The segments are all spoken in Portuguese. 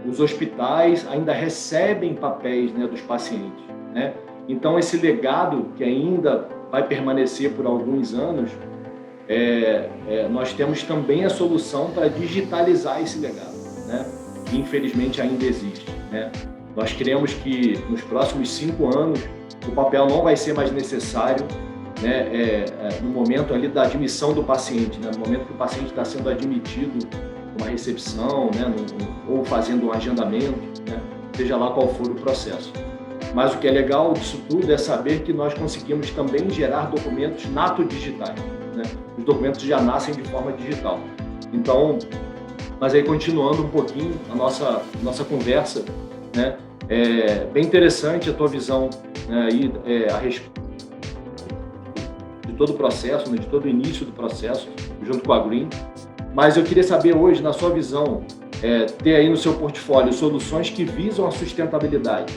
os hospitais ainda recebem papéis, né, dos pacientes, né? Então, esse legado que ainda vai permanecer por alguns anos, nós temos também a solução para digitalizar esse legado, né? Que infelizmente ainda existe, né? Nós queremos que nos próximos 5 anos o papel não vai ser mais necessário, né? No momento ali da admissão do paciente, né? No momento que o paciente está sendo admitido numa recepção, né? Ou fazendo um agendamento, né? Seja lá qual for o processo. Mas o que é legal disso tudo é saber que nós conseguimos também gerar documentos nato-digitais, né? Os documentos já nascem de forma digital. Então, mas aí continuando um pouquinho a nossa conversa, né? É bem interessante a tua visão, né, aí, a respeito de todo o processo, né, de todo o início do processo, junto com a Green. Mas eu queria saber hoje, na sua visão, ter aí no seu portfólio soluções que visam a sustentabilidade,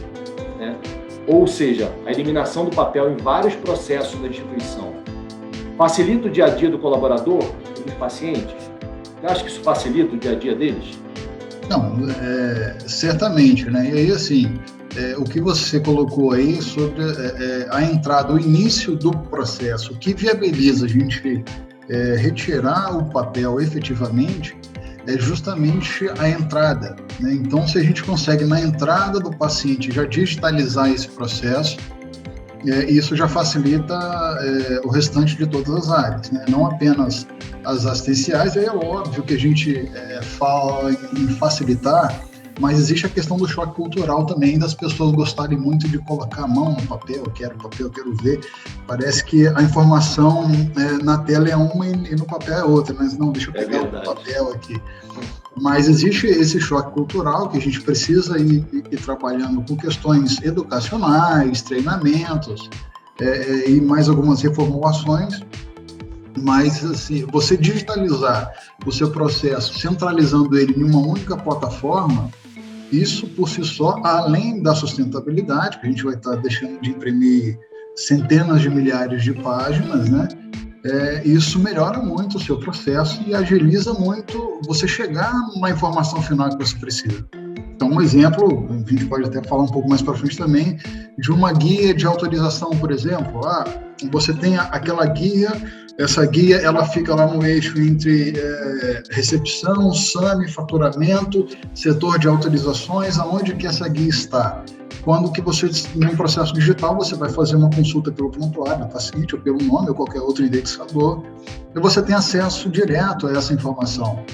né? Ou seja, a eliminação do papel em vários processos da instituição. Facilita o dia a dia do colaborador e dos pacientes? Você acha que isso facilita o dia a dia deles? Não, certamente, né? E aí, assim, o que você colocou aí sobre a entrada, o início do processo, o que viabiliza a gente retirar o papel efetivamente, é justamente a entrada, né? Então, se a gente consegue, na entrada do paciente, já digitalizar esse processo, isso já facilita o restante de todas as áreas, né? Não apenas as assistenciais, aí é óbvio que a gente fala em facilitar, mas existe a questão do choque cultural também, das pessoas gostarem muito de colocar a mão no papel, quero ver. Parece que a informação na tela é uma e no papel é outra, mas não, deixa eu pegar o papel aqui. Mas existe esse choque cultural que a gente precisa ir trabalhando com questões educacionais, treinamentos e mais algumas reformulações. Mas, assim, você digitalizar o seu processo, centralizando ele em uma única plataforma, isso por si só, além da sustentabilidade, que a gente vai estar deixando de imprimir centenas de milhares de páginas, né? Isso melhora muito o seu processo e agiliza muito você chegar na informação final que você precisa. Então, um exemplo, a gente pode até falar um pouco mais para frente também, de uma guia de autorização, por exemplo. Você tem aquela guia, essa guia ela fica lá no eixo entre recepção, SAMI, faturamento, setor de autorizações, aonde que essa guia está? Quando que você, num processo digital, você vai fazer uma consulta pelo prontuário do paciente, ou pelo nome, ou qualquer outro indexador, e você tem acesso direto a essa informação.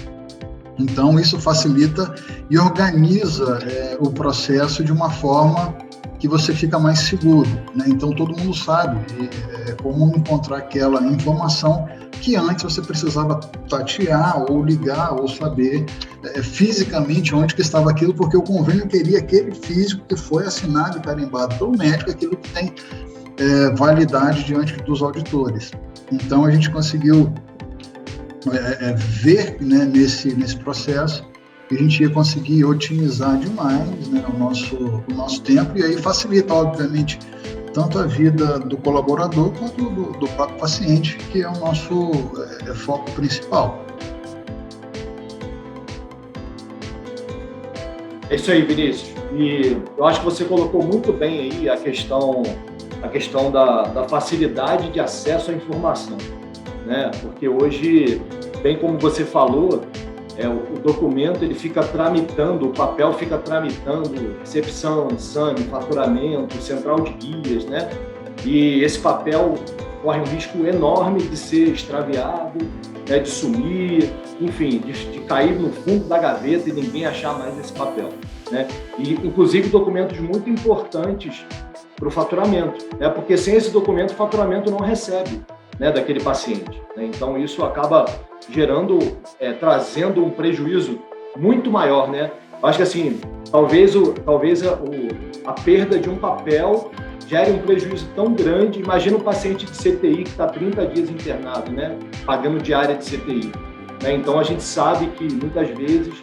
Então, isso facilita e organiza o processo de uma forma que você fica mais seguro, né? Então, todo mundo sabe como encontrar aquela informação que antes você precisava tatear, ou ligar, ou saber fisicamente onde que estava aquilo, porque o convênio queria aquele físico que foi assinado e carimbado pelo médico, aquilo que tem validade diante dos auditores. Então, a gente conseguiu ver, né, nesse processo que a gente ia conseguir otimizar demais, né, o nosso tempo, e aí facilita, obviamente, tanto a vida do colaborador quanto do próprio paciente, que é o nosso foco principal. É isso aí, Vinícius. E eu acho que você colocou muito bem aí a questão da facilidade de acesso à informação, né? Porque hoje, bem como você falou, o documento ele fica tramitando, o papel fica tramitando recepção, SAMI, faturamento, central de guias, né? E esse papel corre um risco enorme de ser extraviado, né, de sumir, enfim, de cair no fundo da gaveta e ninguém achar mais esse papel, né? E, inclusive, documentos muito importantes para o faturamento, né? Porque sem esse documento o faturamento não recebe, né, daquele paciente, né? Então, isso acaba gerando, trazendo um prejuízo muito maior, né? Eu acho que, assim, talvez a perda de um papel gere um prejuízo tão grande. Imagina um paciente de CTI que está 30 dias internado, né? Pagando diária de CTI, né? Então, a gente sabe que, muitas vezes,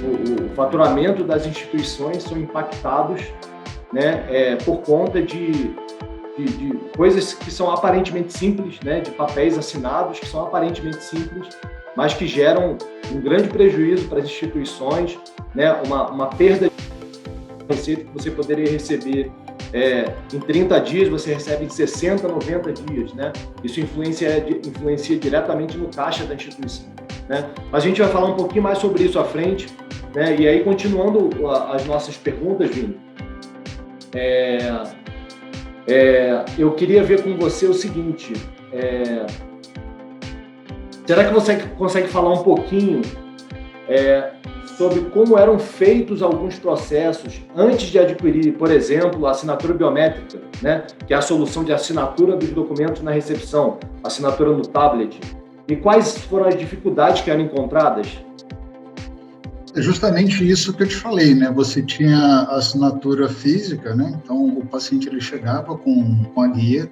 o faturamento das instituições são impactados, né, por conta de coisas que são aparentemente simples, né, de papéis assinados que são aparentemente simples mas que geram um grande prejuízo para as instituições, né? Uma perda de receita que você poderia receber em 30 dias, você recebe em 60, 90 dias, né? Isso influencia diretamente no caixa da instituição, né? Mas a gente vai falar um pouquinho mais sobre isso à frente, né? E aí, continuando as nossas perguntas, Vini, eu queria ver com você o seguinte, será que você consegue falar um pouquinho sobre como eram feitos alguns processos antes de adquirir, por exemplo, a assinatura biométrica, né? Que é a solução de assinatura dos documentos na recepção, assinatura no tablet, e quais foram as dificuldades que eram encontradas? É justamente isso que eu te falei, né? Você tinha a assinatura física, né? Então, o paciente ele chegava com a guia,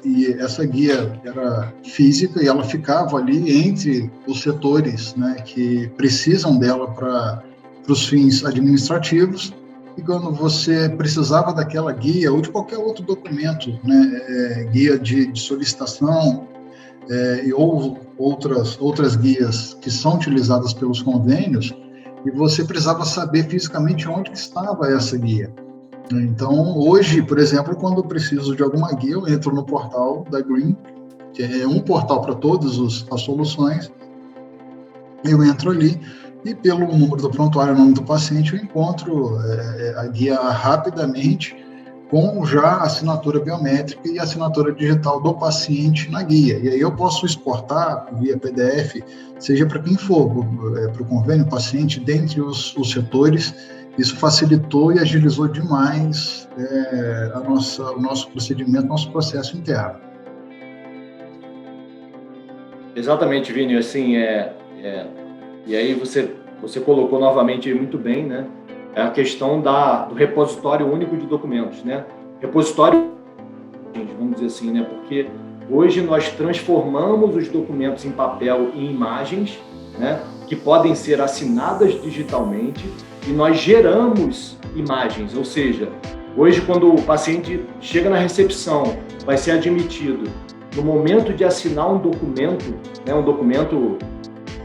e essa guia era física e ela ficava ali entre os setores, né, que precisam dela para os fins administrativos, e quando você precisava daquela guia ou de qualquer outro documento, né, guia de solicitação, ou outras guias que são utilizadas pelos convênios, e você precisava saber fisicamente onde que estava essa guia. Então, hoje, por exemplo, quando eu preciso de alguma guia, eu entro no portal da Green, que é um portal para todas as soluções, eu entro ali e pelo número do prontuário, o nome do paciente, eu encontro a guia rapidamente com já a assinatura biométrica e a assinatura digital do paciente na guia. E aí eu posso exportar via PDF, seja para quem for, para o convênio, paciente, dentre os setores. Isso facilitou e agilizou demais o nosso procedimento, nosso processo interno. Exatamente, Vini. Assim, e aí você colocou novamente muito bem, né? É a questão do repositório único de documentos, né? Repositório, vamos dizer assim, né? Porque hoje nós transformamos os documentos em papel e imagens, né? Que podem ser assinadas digitalmente, e nós geramos imagens, ou seja, hoje quando o paciente chega na recepção, vai ser admitido, no momento de assinar um documento, né,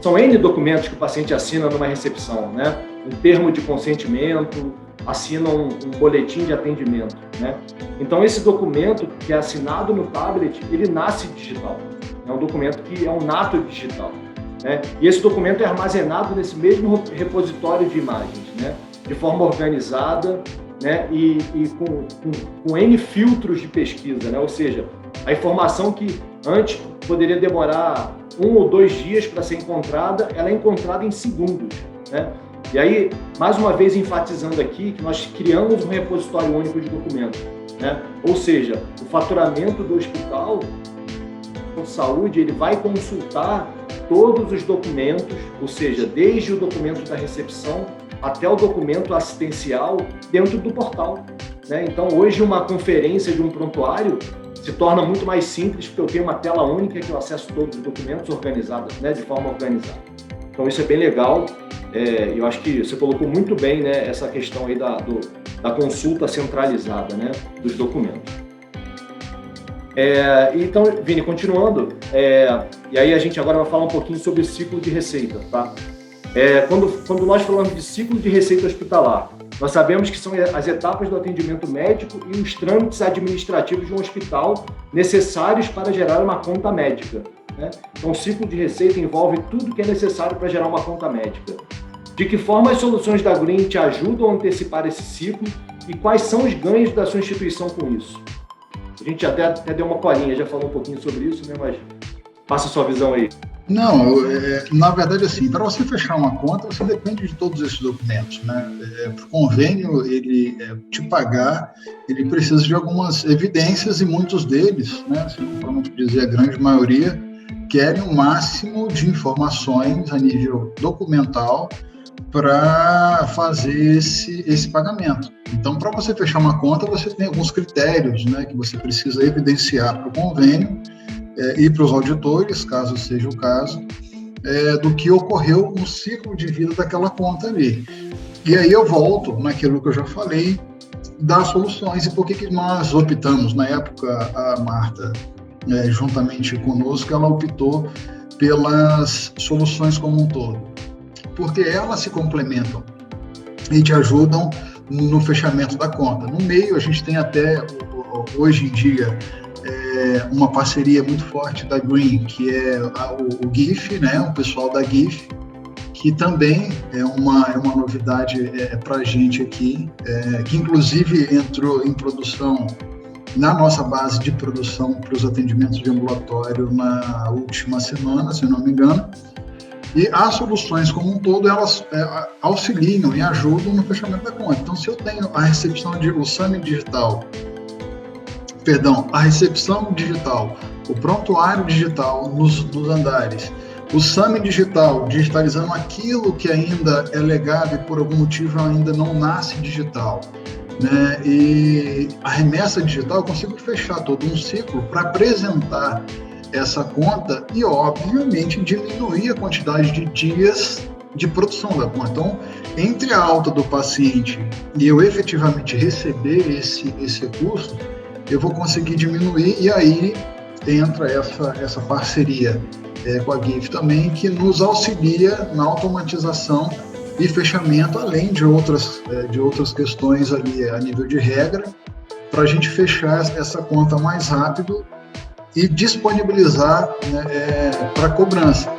são N documentos que o paciente assina numa recepção, né, um termo de consentimento, assina um boletim de atendimento, né, então esse documento que é assinado no tablet, ele nasce digital, é um documento que é um nato digital. Né? E esse documento é armazenado nesse mesmo repositório de imagens, né? De forma organizada, né? E com N filtros de pesquisa, né? Ou seja, a informação que antes poderia demorar 1 ou 2 dias para ser encontrada, ela é encontrada em segundos, né? E aí, mais uma vez enfatizando aqui que nós criamos um repositório único de documentos, né? Ou seja, o faturamento do hospital de saúde, ele vai consultar todos os documentos, ou seja, desde o documento da recepção até o documento assistencial dentro do portal, né? Então, hoje, uma conferência de um prontuário se torna muito mais simples, porque eu tenho uma tela única que eu acesso todos os documentos organizados, né? De forma organizada. Então, isso é bem legal. Eu acho que você colocou muito bem, né? Essa questão aí da consulta centralizada, né? Dos documentos. Então, Vini, continuando, e aí a gente agora vai falar um pouquinho sobre o ciclo de receita, tá? Quando nós falamos de ciclo de receita hospitalar, nós sabemos que são as etapas do atendimento médico e os trâmites administrativos de um hospital necessários para gerar uma conta médica, né? Então, o ciclo de receita envolve tudo que é necessário para gerar uma conta médica. De que forma as soluções da Green te ajudam a antecipar esse ciclo e quais são os ganhos da sua instituição com isso? A gente até deu uma palhinha, já falou um pouquinho sobre isso, né? Mas passa a sua visão aí. Não, na verdade, assim, para você fechar uma conta, você depende de todos esses documentos, né? Para o convênio, ele te pagar, ele precisa de algumas evidências e muitos deles, né? Assim, para não dizer a grande maioria, querem o máximo de informações a nível documental para fazer esse pagamento. Então, para você fechar uma conta, você tem alguns critérios, né, que você precisa evidenciar para o convênio e para os auditores, caso seja o caso, do que ocorreu no ciclo de vida daquela conta ali. E aí eu volto naquilo que eu já falei, das soluções. E por que nós optamos, na época, a Marta, juntamente conosco, ela optou pelas soluções como um todo, porque elas se complementam e te ajudam no fechamento da conta. No meio, a gente tem até, hoje em dia, uma parceria muito forte da Green, que é o GIF, né, o pessoal da GIF, que também é uma novidade para a gente aqui, que inclusive entrou em produção na nossa base de produção para os atendimentos de ambulatório na última semana, se não me engano. E as soluções como um todo, elas auxiliam e ajudam no fechamento da conta. Então, se eu tenho a recepção o SAMI digital, a recepção digital, o prontuário digital nos andares, o SAMI digital, digitalizando aquilo que ainda é legado e por algum motivo ainda não nasce digital, né? E a remessa digital, eu consigo fechar todo um ciclo para apresentar essa conta e, obviamente, diminuir a quantidade de dias de produção da conta. Então, entre a alta do paciente e eu efetivamente receber esse recurso, eu vou conseguir diminuir, e aí entra essa parceria com a GIF também, que nos auxilia na automatização e fechamento, além de outras questões ali a nível de regra, para a gente fechar essa conta mais rápido e disponibilizar, né, para cobrança.